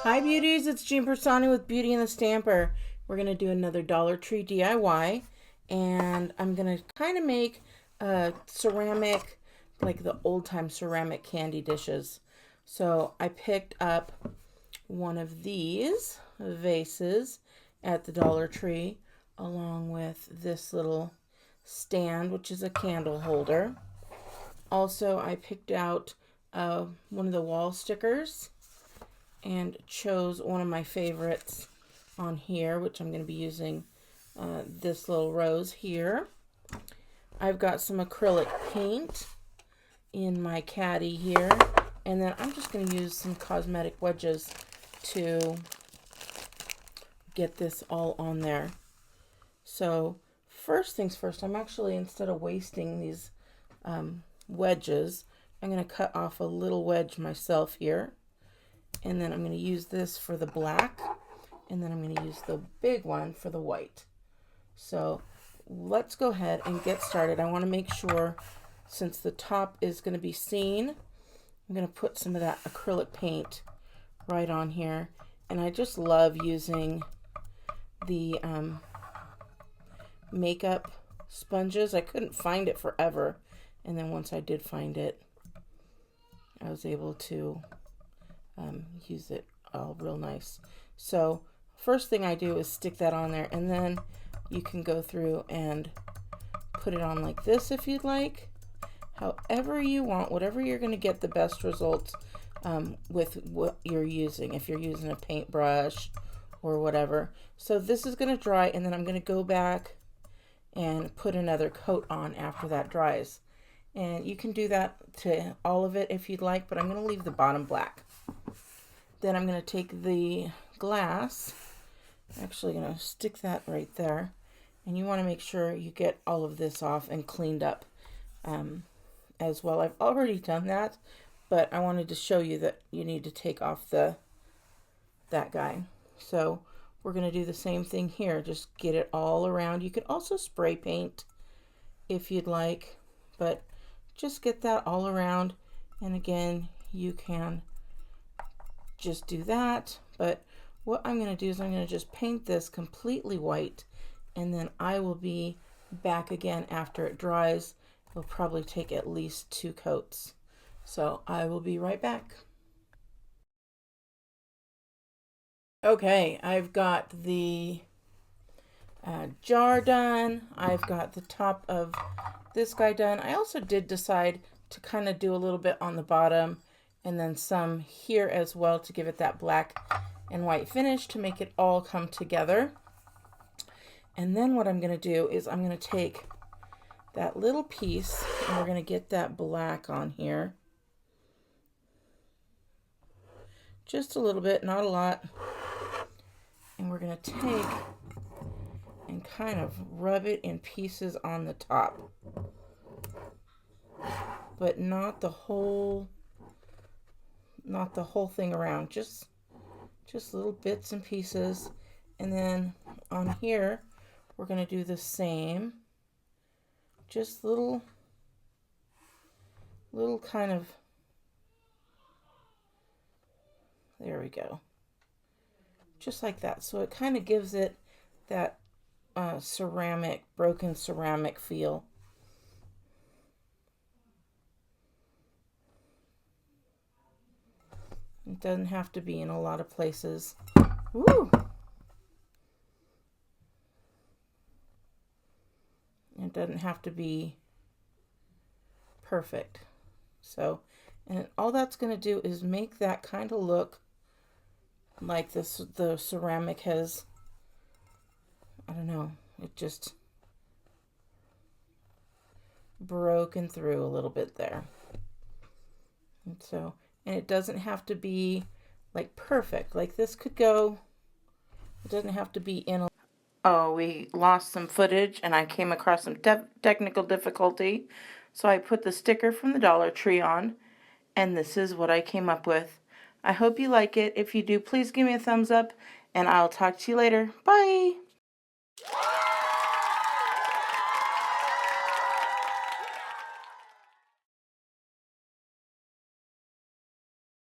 Hi beauties, it's Jean Piersanti with Beauty and the Stamper. We're going to do another Dollar Tree DIY, and I'm going to kind of make a ceramic, like the old time ceramic candy dishes. So I picked up one of these vases at the Dollar Tree along with this little stand, which is a candle holder. Also, I picked out one of the wall stickers and chose one of my favorites on here, which I'm going to be using this little rose here. I've got some acrylic paint in my caddy here, and then I'm just going to use some cosmetic wedges to get this all on there. So first things first, I'm actually, instead of wasting these wedges, I'm going to cut off a little wedge myself here. And then I'm going to use this for the black, and then I'm going to use the big one for the white. So let's go ahead and get started. I want to make sure, since the top is going to be seen, I'm going to put some of that acrylic paint right on here. And I just love using the makeup sponges. I couldn't find it forever, and then once I did find it, I was able to use it all real nice. So first thing I do is stick that on there, and then you can go through and put it on like this if you'd like. However you want, whatever you're going to get the best results with what you're using, if you're using a paintbrush or whatever. So this is going to dry, and then I'm going to go back and put another coat on after that dries. And you can do that to all of it if you'd like, but I'm going to leave the bottom black. Then I'm going to take the glass, actually going to stick that right there, and you want to make sure you get all of this off and cleaned up as well. I've already done that, but I wanted to show you that you need to take off that guy. So we're going to do the same thing here, just get it all around. You could also spray paint if you'd like, but just get that all around. And again, you can just do that, but what I'm going to do is I'm going to just paint this completely white, and then I will be back again after it dries. It'll probably take at least 2 coats, so I will be right back. Okay, I've got the jar done. I've got the top of this guy done. I also did decide to kind of do a little bit on the bottom and then some here as well to give it that black and white finish to make it all come together. And then what I'm going to do is I'm going to take that little piece and we're going to get that black on here. Just a little bit, not a lot. And we're going to take and kind of rub it in pieces on the top. But not the whole thing around, just little bits and pieces. And then on here we're going to do the same, just little kind of, there we go, just like that. So it kind of gives it that ceramic, broken ceramic feel. It doesn't have to be in a lot of places. Woo! It doesn't have to be perfect. So, and all that's going to do is make that kind of look like this, the ceramic has, I don't know, it just broken through a little bit there. And so, and it doesn't have to be like perfect. Like this could go, it doesn't have to be in a... Oh, we lost some footage and I came across some technical difficulty. So I put the sticker from the Dollar Tree on, and this is what I came up with. I hope you like it. If you do, please give me a thumbs up, and I'll talk to you later. Bye!